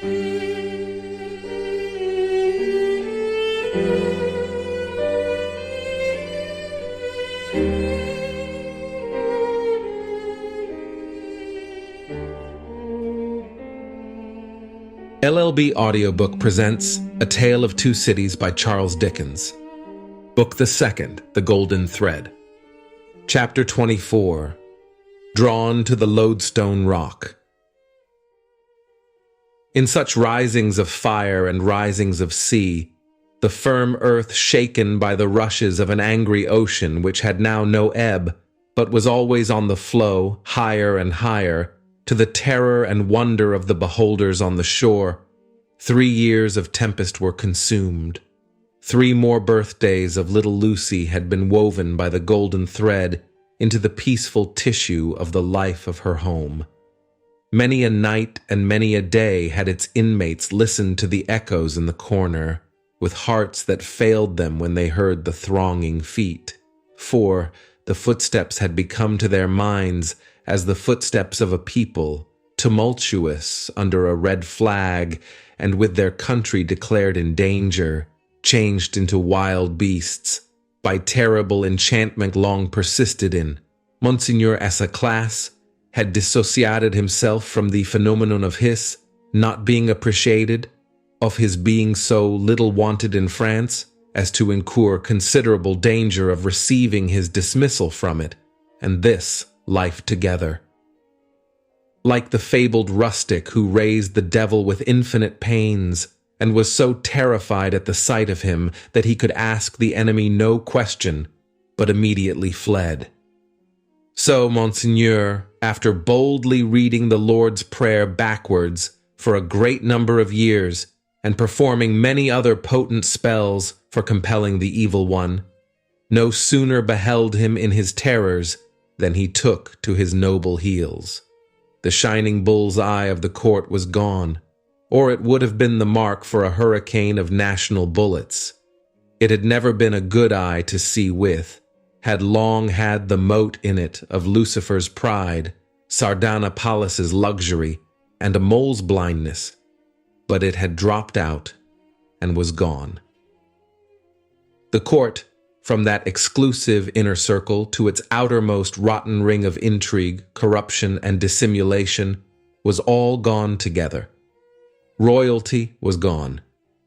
LLB Audiobook presents A Tale of Two Cities by Charles Dickens. Book the Second, The Golden Thread. Chapter 24, Drawn to the Loadstone Rock. In such risings of fire and risings of sea, the firm earth shaken by the rushes of an angry ocean which had now no ebb, but was always on the flow, higher and higher, to the terror and wonder of the beholders on the shore, 3 years of tempest were consumed. 3 more birthdays of little Lucie had been woven by the golden thread into the peaceful tissue of the life of her home. Many a night and many a day had its inmates listened to the echoes in the corner, with hearts that failed them when they heard the thronging feet, for the footsteps had become to their minds as the footsteps of a people, tumultuous under a red flag and with their country declared in danger, changed into wild beasts, by terrible enchantment long persisted in. Monseigneur as a class had dissociated himself from the phenomenon of his not being appreciated, of his being so little wanted in France, as to incur considerable danger of receiving his dismissal from it, and this life together. Like the fabled rustic who raised the devil with infinite pains, and was so terrified at the sight of him that he could ask the enemy no question, but immediately fled. So Monseigneur, after boldly reading the Lord's Prayer backwards for a great number of years, and performing many other potent spells for compelling the evil one, no sooner beheld him in his terrors than he took to his noble heels. The shining bull's eye of the court was gone, or it would have been the mark for a hurricane of national bullets. It had never been a good eye to see with, had long had the mote in it of Lucifer's pride, Sardanapalis's luxury, and a mole's blindness, but it had dropped out and was gone. The court, from that exclusive inner circle to its outermost rotten ring of intrigue, corruption, and dissimulation, was all gone together. Royalty was gone,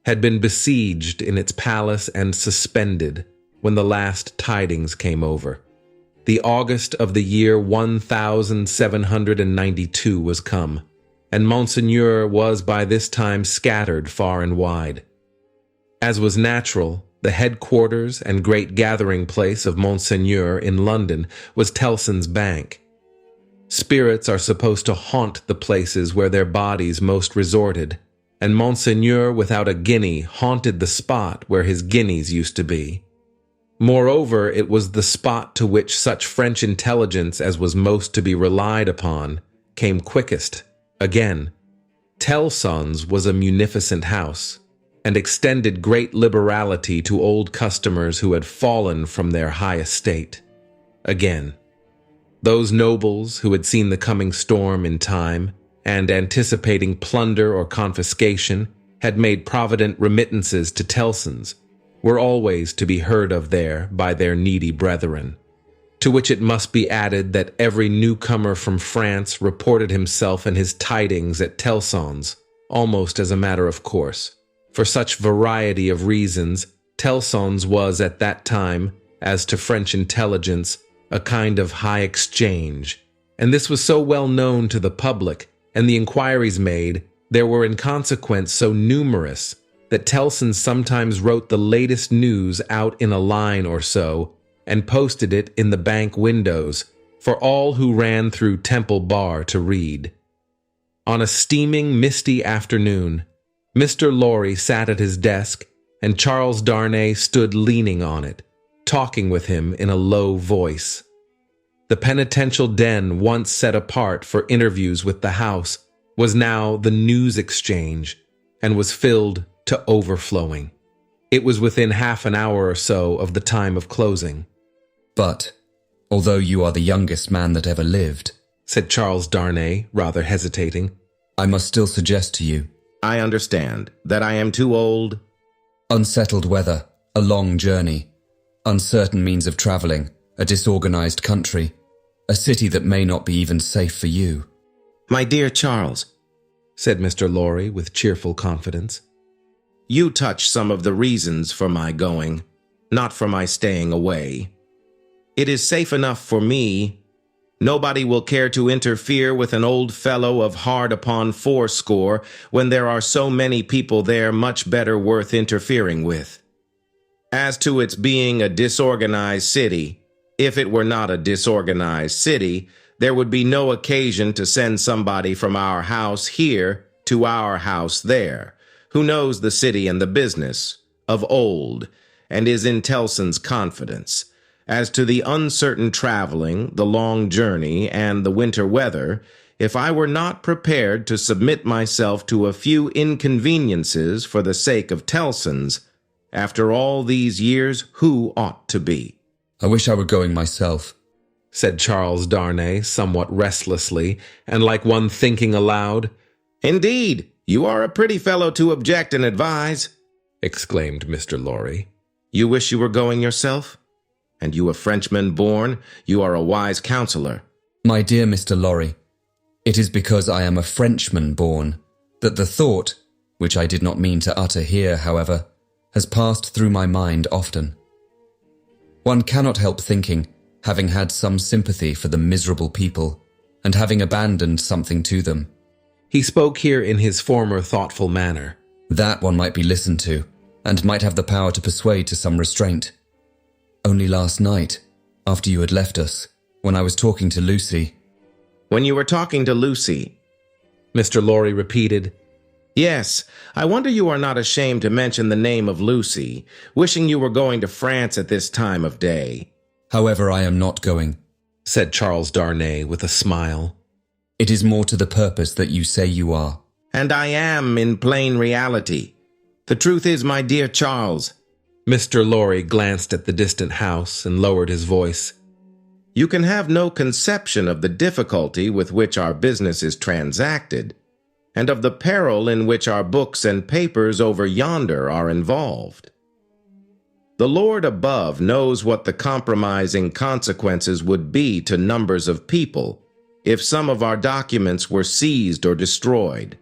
had been besieged in its palace and suspended when the last tidings came over. The August of the year 1792 was come, and Monseigneur was by this time scattered far and wide. As was natural, the headquarters and great gathering place of Monseigneur in London was Tellson's Bank. Spirits are supposed to haunt the places where their bodies most resorted, and Monseigneur without a guinea haunted the spot where his guineas used to be. Moreover, it was the spot to which such French intelligence as was most to be relied upon came quickest. Again, Tellson's was a munificent house, and extended great liberality to old customers who had fallen from their high estate. Again, those nobles who had seen the coming storm in time, and anticipating plunder or confiscation, had made provident remittances to Tellson's, were always to be heard of there by their needy brethren. To which it must be added that every newcomer from France reported himself and his tidings at Tellson's, almost as a matter of course. For such variety of reasons, Tellson's was at that time, as to French intelligence, a kind of high exchange, and this was so well known to the public, and the inquiries made, there were in consequence so numerous, that Tellson sometimes wrote the latest news out in a line or so, and posted it in the bank windows, for all who ran through Temple Bar to read. On a steaming, misty afternoon, Mr. Lorry sat at his desk, and Charles Darnay stood leaning on it, talking with him in a low voice. The penitential den once set apart for interviews with the House was now the news exchange, and was filled to overflowing. It was within half an hour or so of the time of closing. "But, although you are the youngest man that ever lived," said Charles Darnay, rather hesitating, "I must still suggest to you I understand that I am too old. Unsettled weather, a long journey, uncertain means of travelling, a disorganized country, a city that may not be even safe for you. My dear Charles, said Mr. Lorry with cheerful confidence, you touch some of the reasons for my going, not for my staying away. It is safe enough for me. Nobody will care to interfere with an old fellow of hard upon fourscore when there are so many people there much better worth interfering with. As to its being a disorganized city, if it were not a disorganized city, there would be no occasion to send somebody from our house here to our house there, who knows the city and the business of old, and is in Tellson's confidence. As to the uncertain traveling, the long journey, and the winter weather, if I were not prepared to submit myself to a few inconveniences for the sake of Tellson's, after all these years, who ought to be? I wish I were going myself, said Charles Darnay somewhat restlessly, and like one thinking aloud. Indeed, you are a pretty fellow to object and advise, exclaimed Mr. Lorry. You wish you were going yourself? And you a Frenchman born, you are a wise counselor. My dear Mr. Lorry, it is because I am a Frenchman born that the thought, which I did not mean to utter here, however, has passed through my mind often. One cannot help thinking, having had some sympathy for the miserable people, and having abandoned something to them. He spoke here in his former thoughtful manner. That one might be listened to, and might have the power to persuade to some restraint. Only last night, after you had left us, when I was talking to Lucie. When you were talking to Lucie? Mr. Lorry repeated. Yes, I wonder you are not ashamed to mention the name of Lucie, wishing you were going to France at this time of day. However, I am not going, said Charles Darnay with a smile. It is more to the purpose that you say you are. And I am in plain reality. The truth is, my dear Charles. Mr. Lorry glanced at the distant house and lowered his voice. You can have no conception of the difficulty with which our business is transacted, and of the peril in which our books and papers over yonder are involved. The Lord above knows what the compromising consequences would be to numbers of people if some of our documents were seized or destroyed,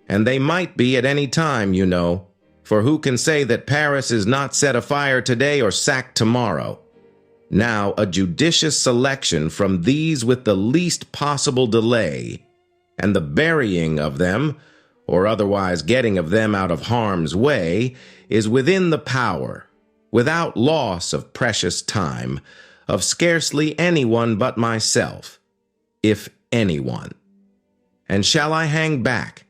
and they might be at any time, you know, for who can say that Paris is not set afire today or sacked tomorrow? Now, a judicious selection from these with the least possible delay, and the burying of them, or otherwise getting of them out of harm's way, is within the power, without loss of precious time, of scarcely anyone but myself, if anyone. And shall I hang back,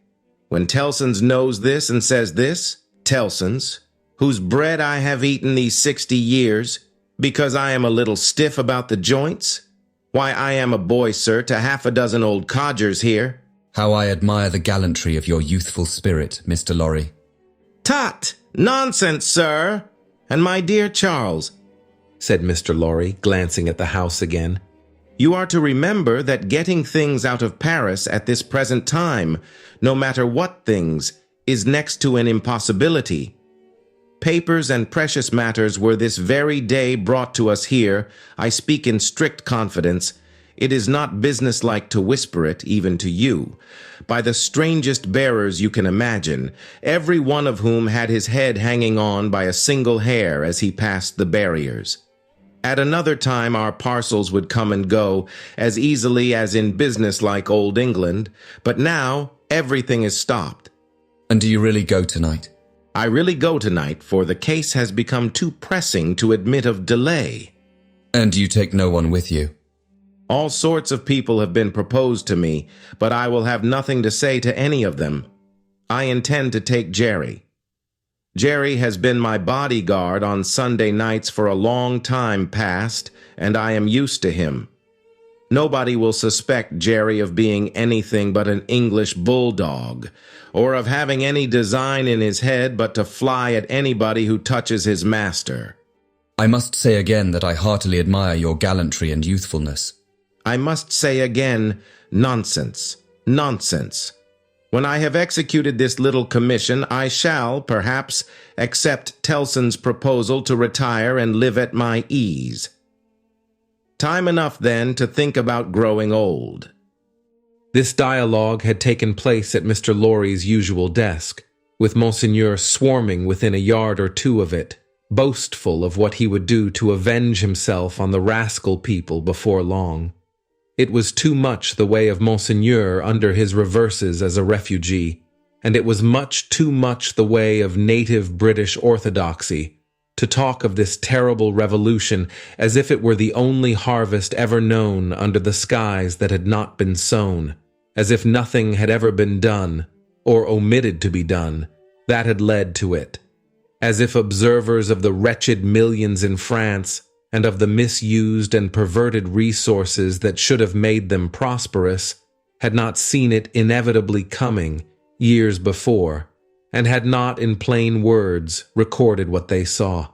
when Tellson's knows this and says this, Tellson's, whose bread I have eaten these 60 years, because I am a little stiff about the joints? Why, I am a boy, sir, to half a dozen old codgers here. How I admire the gallantry of your youthful spirit, Mr. Lorry. Tut! Nonsense, sir! And my dear Charles, said Mr. Lorry, glancing at the house again, you are to remember that getting things out of Paris at this present time, no matter what things, is next to an impossibility. Papers and precious matters were this very day brought to us here. I speak in strict confidence. It is not businesslike to whisper it, even to you, by the strangest bearers you can imagine, every one of whom had his head hanging on by a single hair as he passed the barriers. At another time our parcels would come and go as easily as in businesslike old England, but now everything is stopped. And do you really go tonight? I really go tonight, for the case has become too pressing to admit of delay. And you take no one with you? All sorts of people have been proposed to me, but I will have nothing to say to any of them. I intend to take Jerry. Jerry has been my bodyguard on Sunday nights for a long time past, and I am used to him. Nobody will suspect Jerry of being anything but an English bulldog, or of having any design in his head but to fly at anybody who touches his master. I must say again that I heartily admire your gallantry and youthfulness. I must say again, nonsense, nonsense. When I have executed this little commission, I shall, perhaps, accept Tellson's proposal to retire and live at my ease. Time enough, then, to think about growing old." This dialogue had taken place at Mr. Lorry's usual desk, with Monseigneur swarming within a yard or two of it, boastful of what he would do to avenge himself on the rascal people before long. It was too much the way of Monseigneur under his reverses as a refugee, and it was much too much the way of native British orthodoxy to talk of this terrible revolution as if it were the only harvest ever known under the skies that had not been sown, as if nothing had ever been done, or omitted to be done, that had led to it, as if observers of the wretched millions in France and of the misused and perverted resources that should have made them prosperous had not seen it inevitably coming years before, and had not in plain words recorded what they saw.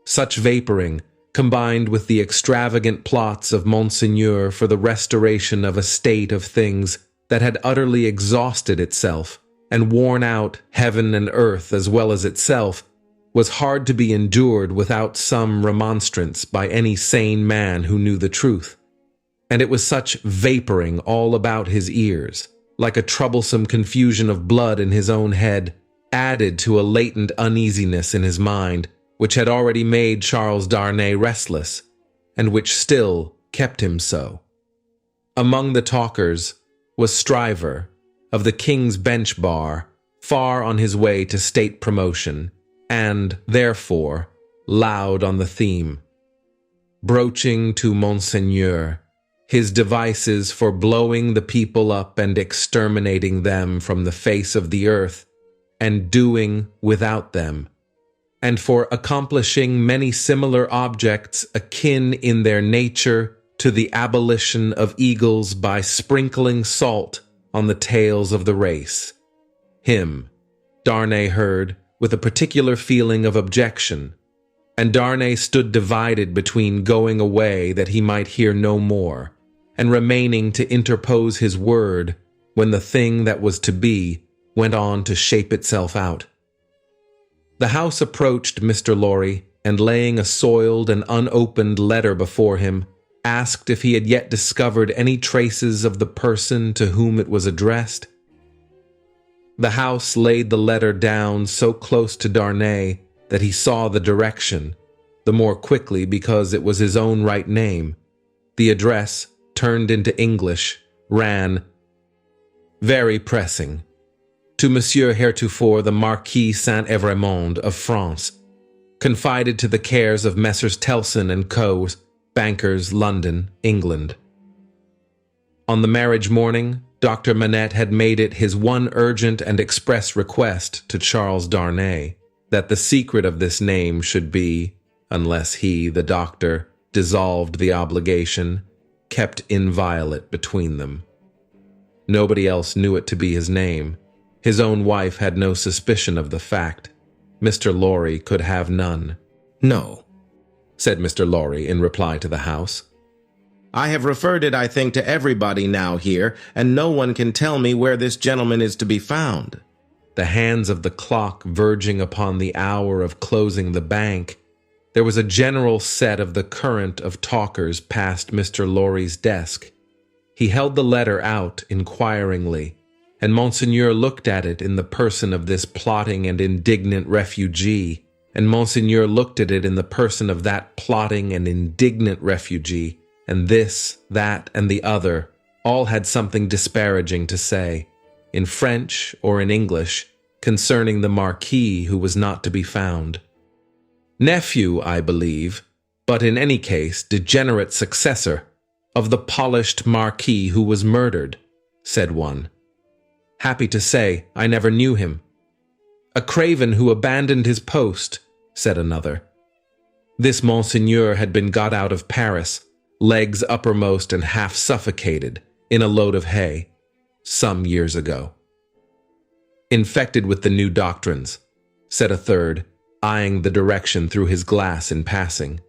Such vaporing, combined with the extravagant plots of Monseigneur for the restoration of a state of things that had utterly exhausted itself and worn out heaven and earth as well as itself, was hard to be endured without some remonstrance by any sane man who knew the truth. And it was such vaporing all about his ears, like a troublesome confusion of blood in his own head, added to a latent uneasiness in his mind, which had already made Charles Darnay restless, and which still kept him so. Among the talkers was Stryver, of the King's Bench Bar, far on his way to state promotion, and, therefore, loud on the theme, broaching to Monseigneur his devices for blowing the people up and exterminating them from the face of the earth, and doing without them, and for accomplishing many similar objects akin in their nature to the abolition of eagles by sprinkling salt on the tails of the race. Him, Darnay heard with a particular feeling of objection, and Darnay stood divided between going away that he might hear no more, and remaining to interpose his word when the thing that was to be went on to shape itself out. The house approached Mr. Lorry, and laying a soiled and unopened letter before him, asked if he had yet discovered any traces of the person to whom it was addressed. The house laid the letter down so close to Darnay that he saw the direction, the more quickly because it was his own right name. The address, turned into English, ran, "Very pressing. To Monsieur heretofore the Marquis Saint-Evremond of France, confided to the cares of Messrs. Tellson and Co., bankers, London, England." On the marriage morning, Dr. Manette had made it his one urgent and express request to Charles Darnay that the secret of this name should be, unless he, the doctor, dissolved the obligation, kept inviolate between them. Nobody else knew it to be his name. His own wife had no suspicion of the fact. Mr. Lorry could have none. "No," said Mr. Lorry in reply to the house. "I have referred it, I think, to everybody now here, and no one can tell me where this gentleman is to be found." The hands of the clock verging upon the hour of closing the bank, there was a general set of the current of talkers past Mr. Lorry's desk. He held the letter out inquiringly, and Monseigneur looked at it in the person of this plotting and indignant refugee, and Monseigneur looked at it in the person of that plotting and indignant refugee, and this, that, and the other, all had something disparaging to say, in French or in English, concerning the Marquis who was not to be found. Nephew, I believe, but in any case degenerate successor, of the polished Marquis who was murdered, said one. Happy to say, I never knew him. A craven who abandoned his post, said another. This Monseigneur had been got out of Paris, legs uppermost and half suffocated, in a load of hay, some years ago. Infected with the new doctrines, said a third, eyeing the direction through his glass in passing.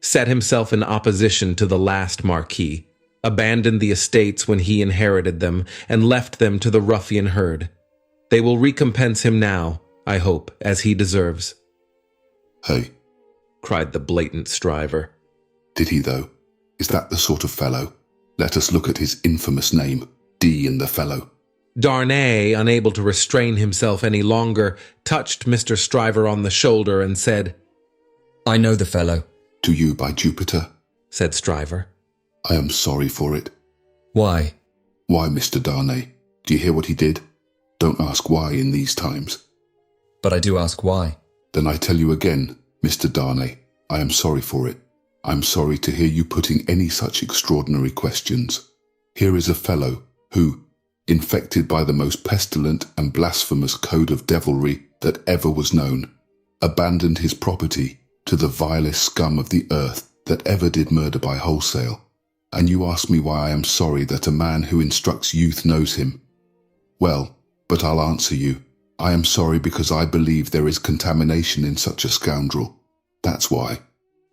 Set himself in opposition to the last Marquis, abandoned the estates when he inherited them, and left them to the ruffian herd. They will recompense him now, I hope, as he deserves." "Hey," cried the blatant Stryver. "did he though? Is that the sort of fellow? Let us look at his infamous name, D in the fellow." Darnay, unable to restrain himself any longer, touched Mr. Stryver on the shoulder and said, "I know the fellow." "Do you, by Jupiter?" said Stryver. "I am sorry for it." "Why?" "Why, Mr. Darnay? Do you hear what he did? Don't ask why in these times." "But I do ask why." "Then I tell you again, Mr. Darnay, I am sorry for it. I am sorry to hear you putting any such extraordinary questions. Here is a fellow who, infected by the most pestilent and blasphemous code of devilry that ever was known, abandoned his property to the vilest scum of the earth that ever did murder by wholesale. And you ask me why I am sorry that a man who instructs youth knows him. Well, but I'll answer you. I am sorry because I believe there is contamination in such a scoundrel. That's why."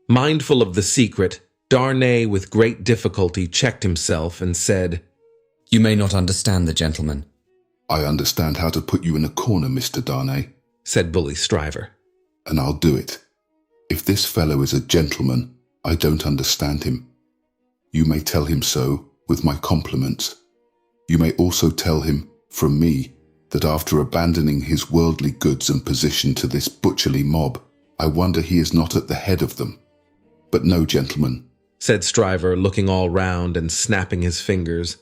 Mindful of the secret, Darnay with great difficulty checked himself and said, "You may not understand the gentleman." "I understand how to put you in a corner, Mr. Darnay, said Bully Stryver. and I'll do it. If this fellow is a gentleman, I don't understand him. You may tell him so, with my compliments. You may also tell him, from me, that after abandoning his worldly goods and position to this butcherly mob, I wonder he is not at the head of them. But no, gentlemen," said Stryver, looking all round and snapping his fingers.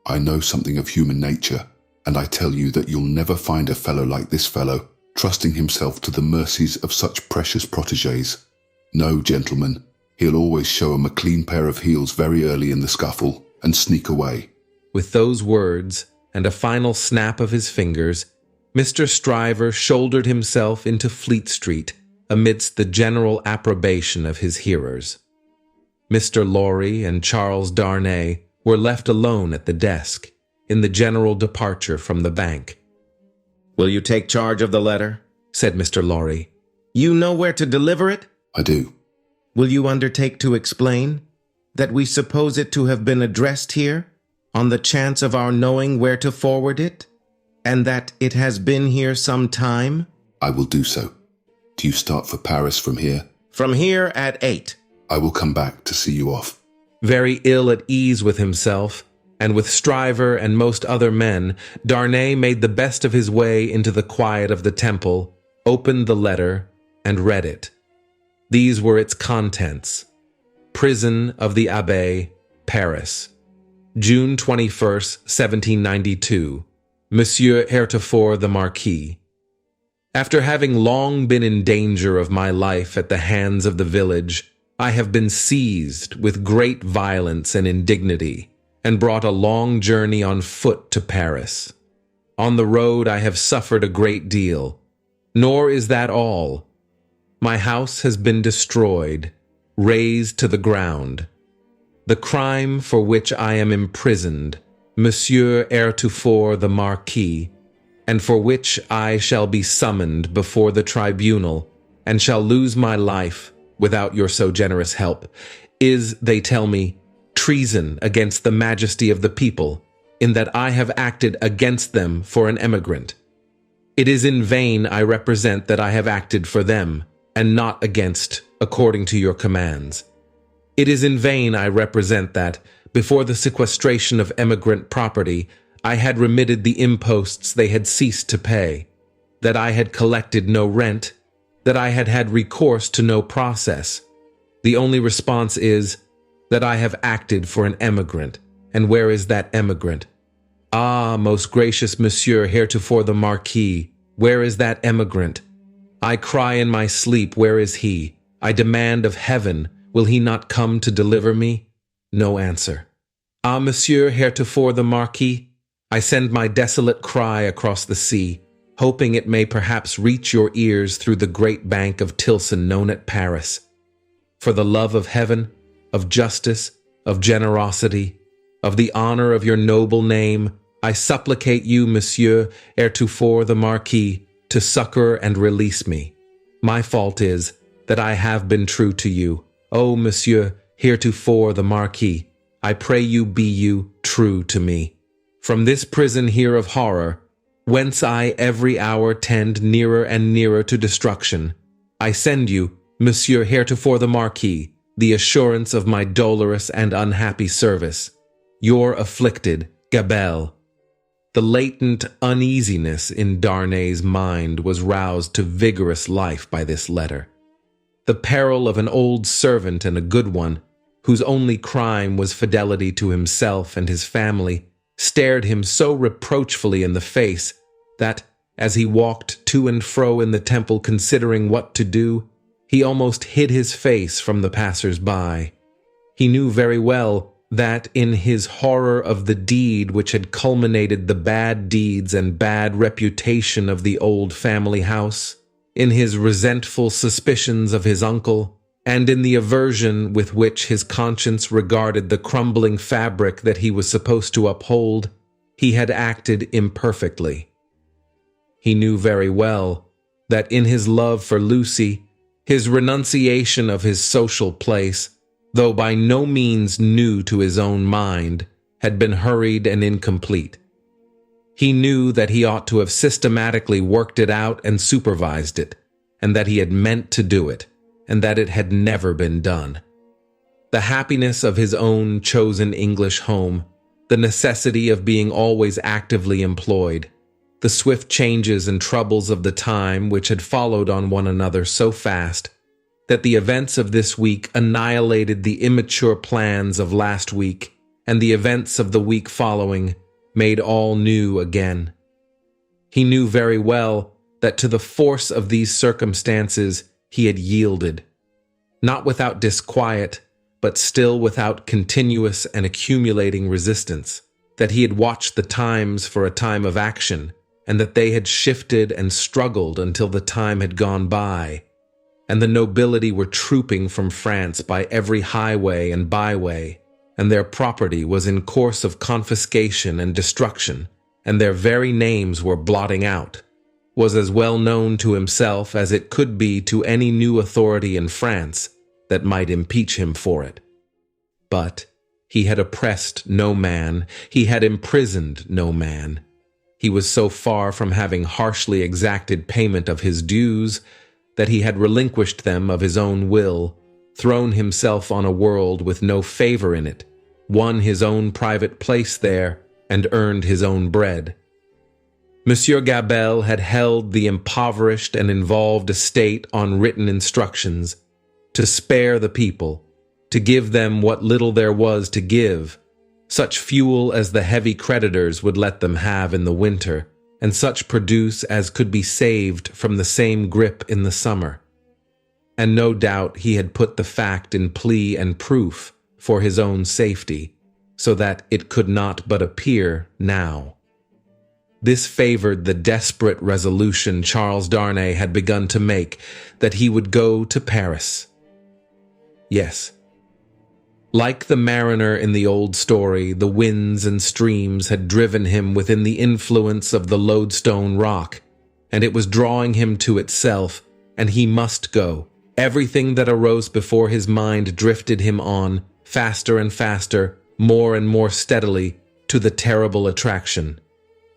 "I know something of human nature, and I tell you that you'll never find a fellow like this fellow, trusting himself to the mercies of such precious protégés. No, gentlemen, he'll always show 'em a clean pair of heels very early in the scuffle, and sneak away." With those words, and a final snap of his fingers, Mr. Stryver shouldered himself into Fleet Street amidst the general approbation of his hearers. Mr. Lorry and Charles Darnay were left alone at the desk, in the general departure from the bank. "Will you take charge of the letter?" said Mr. Lorry. "You know where to deliver it? "I do." Will you undertake to explain that we suppose it to have been addressed here, on the chance of our knowing where to forward it, and that it has been here some time?" "I will do so. Do you start for Paris from here?" "From here at 8. "I will come back to see you off." Very ill at ease with himself, and with Stryver and most other men, Darnay made the best of his way into the quiet of the temple, opened the letter, and read it. These were its contents. Prison of the Abbé, Paris. June 21st, 1792. Monsieur Heretofort the Marquis. After having long been in danger of my life at the hands of the village, I have been seized with great violence and indignity, and brought a long journey on foot to Paris. On the road I have suffered a great deal, nor is that all. My house has been destroyed, razed to the ground. The crime for which I am imprisoned, Monsieur Heretofort the Marquis, and for which I shall be summoned before the tribunal, and shall lose my life without your so generous help, is, they tell me, treason against the majesty of the people, in that I have acted against them for an emigrant. It is in vain I represent that I have acted for them, and not against, according to your commands. It is in vain I represent that, before the sequestration of emigrant property, I had remitted the imposts they had ceased to pay, that I had collected no rent, that I had had recourse to no process. The only response is, that I have acted for an emigrant, and where is that emigrant? Ah, most gracious Monsieur Heretofort the Marquis, where is that emigrant? I cry in my sleep, where is he? I demand of heaven, will he not come to deliver me? No answer. Ah, Monsieur Heretofort the Marquis, I send my desolate cry across the sea, hoping it may perhaps reach your ears through the great bank of Tilson known at Paris. For the love of heaven, of justice, of generosity, of the honor of your noble name, I supplicate you, Monsieur Heretofort the Marquis, to succor and release me. My fault is that I have been true to you. Oh, Monsieur Heretofort the Marquis, I pray you true to me. From this prison here of horror, whence I every hour tend nearer and nearer to destruction, I send you, Monsieur heretofore the Marquis, the assurance of my dolorous and unhappy service. Your afflicted Gabelle. The latent uneasiness in Darnay's mind was roused to vigorous life by this letter. The peril of an old servant and a good one, whose only crime was fidelity to himself and his family, stared him so reproachfully in the face that, as he walked to and fro in the temple considering what to do, he almost hid his face from the passers-by. He knew very well that in his horror of the deed which had culminated the bad deeds and bad reputation of the old family house, in his resentful suspicions of his uncle, and in the aversion with which his conscience regarded the crumbling fabric that he was supposed to uphold, he had acted imperfectly. He knew very well that in his love for Lucie, his renunciation of his social place, though by no means new to his own mind, had been hurried and incomplete. He knew that he ought to have systematically worked it out and supervised it, and that he had meant to do it, and that it had never been done. The happiness of his own chosen English home, the necessity of being always actively employed, the swift changes and troubles of the time which had followed on one another so fast that the events of this week annihilated the immature plans of last week, and the events of the week following made all new again. He knew very well that to the force of these circumstances he had yielded, not without disquiet, but still without continuous and accumulating resistance, that he had watched the times for a time of action, and that they had shifted and struggled until the time had gone by, and the nobility were trooping from France by every highway and byway, and their property was in course of confiscation and destruction, and their very names were blotting out, was as well known to himself as it could be to any new authority in France that might impeach him for it. But he had oppressed no man, he had imprisoned no man. He was so far from having harshly exacted payment of his dues that he had relinquished them of his own will, thrown himself on a world with no favor in it, won his own private place there, and earned his own bread. Monsieur Gabelle had held the impoverished and involved estate on written instructions, to spare the people, to give them what little there was to give, such fuel as the heavy creditors would let them have in the winter, and such produce as could be saved from the same grip in the summer. And no doubt he had put the fact in plea and proof for his own safety, so that it could not but appear now. This favored the desperate resolution Charles Darnay had begun to make, that he would go to Paris. Yes. Like the mariner in the old story, the winds and streams had driven him within the influence of the Loadstone Rock, and it was drawing him to itself, and he must go. Everything that arose before his mind drifted him on, faster and faster, more and more steadily, to the terrible attraction.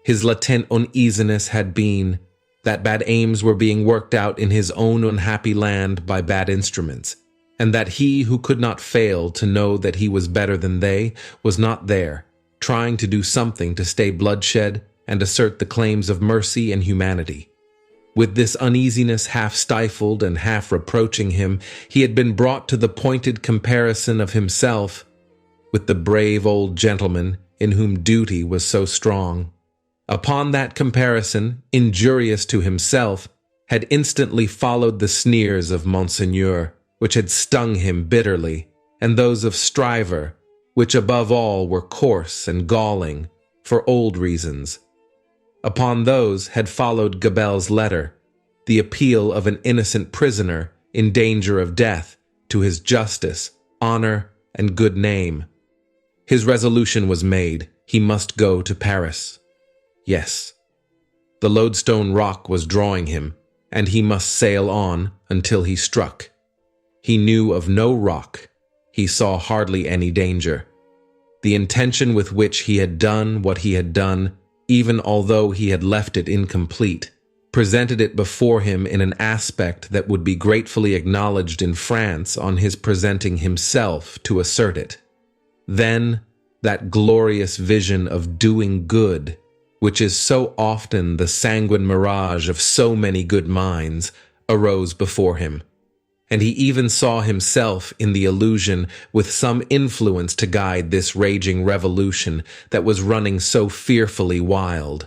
His latent uneasiness had been that bad aims were being worked out in his own unhappy land by bad instruments, and that he who could not fail to know that he was better than they was not there, trying to do something to stay bloodshed and assert the claims of mercy and humanity. With this uneasiness half stifled and half reproaching him, he had been brought to the pointed comparison of himself with the brave old gentleman in whom duty was so strong. Upon that comparison, injurious to himself, had instantly followed the sneers of Monseigneur, which had stung him bitterly, and those of Stryver, which above all were coarse and galling, for old reasons. Upon those had followed Gabelle's letter, the appeal of an innocent prisoner in danger of death to his justice, honor, and good name. His resolution was made. He must go to Paris. Yes. The Loadstone Rock was drawing him, and he must sail on until he struck. He knew of no rock. He saw hardly any danger. the intention with which he had done what he had done, even although he had left it incomplete, presented it before him in an aspect that would be gratefully acknowledged in France on his presenting himself to assert it. Then that glorious vision of doing good, which is so often the sanguine mirage of so many good minds, arose before him, and he even saw himself in the illusion with some influence to guide this raging revolution that was running so fearfully wild.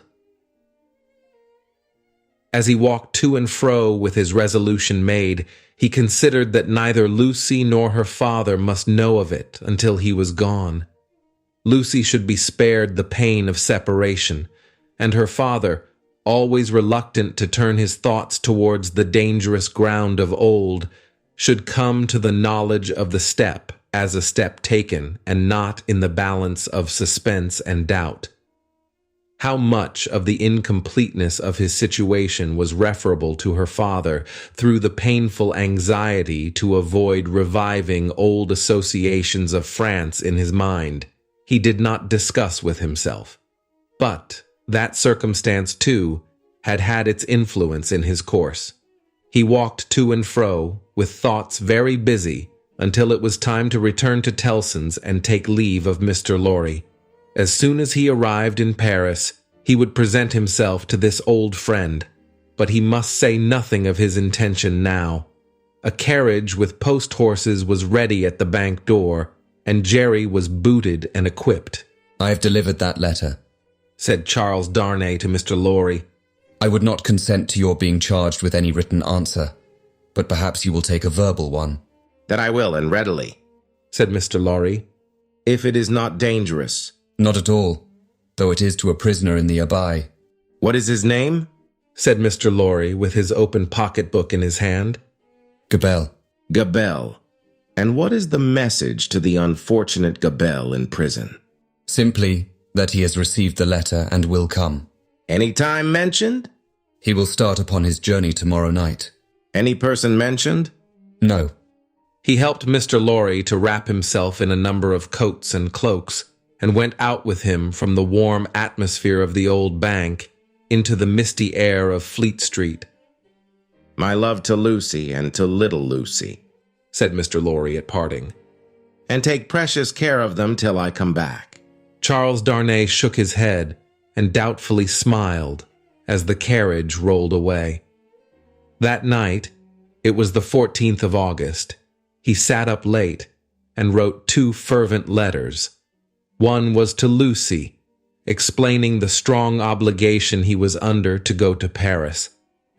As he walked to and fro with his resolution made, he considered that neither Lucie nor her father must know of it until he was gone. Lucie should be spared the pain of separation, and her father, always reluctant to turn his thoughts towards the dangerous ground of old, should come to the knowledge of the step as a step taken and not in the balance of suspense and doubt. How much of the incompleteness of his situation was referable to her father through the painful anxiety to avoid reviving old associations of France in his mind, he did not discuss with himself. But that circumstance, too, had had its influence in his course. He walked to and fro, with thoughts very busy, until it was time to return to Tellson's and take leave of Mr. Lorry. As soon as he arrived in Paris, he would present himself to this old friend, but he must say nothing of his intention now. A carriage with post-horses was ready at the bank door, and Jerry was booted and equipped. "I have delivered that letter," said Charles Darnay to Mr. Lorry. "I would not consent to your being charged with any written answer, but perhaps you will take a verbal one." "That I will, and readily," said Mr. Lorry. "if it is not dangerous." "Not at all, though it is to a prisoner in the Abbaye." "What is his name?" said Mr. Lorry with his open pocketbook in his hand. "Gabelle." "Gabelle. And what is the message to the unfortunate Gabelle in prison?" "Simply that he has received the letter and will come." "Any time mentioned?" "He will start upon his journey tomorrow night." "Any person mentioned?" "No." He helped Mr. Lorry to wrap himself in a number of coats and cloaks, and went out with him from the warm atmosphere of the old bank into the misty air of Fleet Street. "My love to Lucie and to little Lucie," said Mr. Lorry at parting. "and take precious care of them till I come back." Charles Darnay shook his head and doubtfully smiled as the carriage rolled away. That night, it was the 14th of August, he sat up late and wrote 2 fervent letters. One was to Lucie, explaining the strong obligation he was under to go to Paris,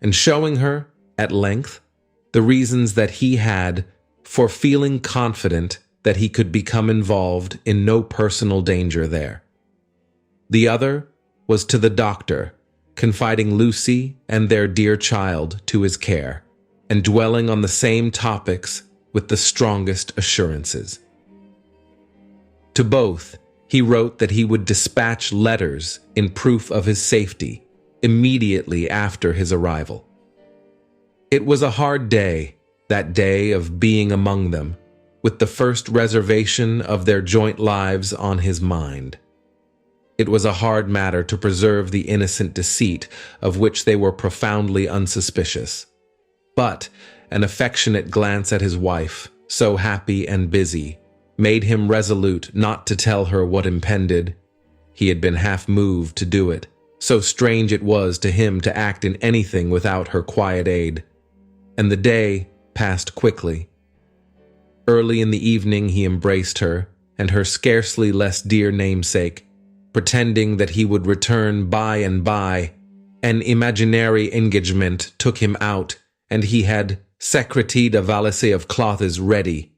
and showing her, at length, the reasons that he had for feeling confident that he could become involved in no personal danger there. The other was to the doctor, confiding Lucie and their dear child to his care, and dwelling on the same topics with the strongest assurances. To both, he wrote that he would dispatch letters in proof of his safety immediately after his arrival. It was a hard day, that day of being among them, with the first reservation of their joint lives on his mind. It was a hard matter to preserve the innocent deceit of which they were profoundly unsuspicious. But an affectionate glance at his wife, so happy and busy, made him resolute not to tell her what impended. He had been half moved to do it, so strange it was to him to act in anything without her quiet aid. And the day passed quickly. Early in the evening he embraced her, and her scarcely less dear namesake, pretending that he would return by and by. An imaginary engagement took him out, and he had secreted a valise of clothes ready,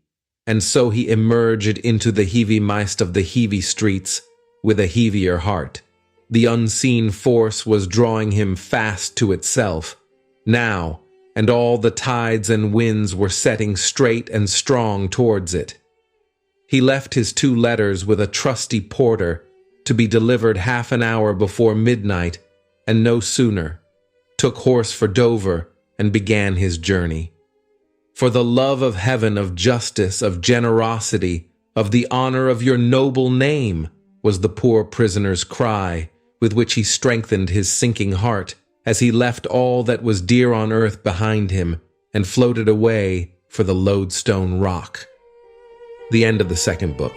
and so he emerged into the heavy mist of the heavy streets with a heavier heart. The unseen force was drawing him fast to itself now, and all the tides and winds were setting straight and strong towards it. He left his 2 letters with a trusty porter to be delivered half an hour before midnight, and no sooner, took horse for Dover and began his journey. For the love of heaven, of justice, of generosity, of the honor of your noble name, was the poor prisoner's cry, with which he strengthened his sinking heart as he left all that was dear on earth behind him and floated away for the Loadstone Rock. The end of the second book.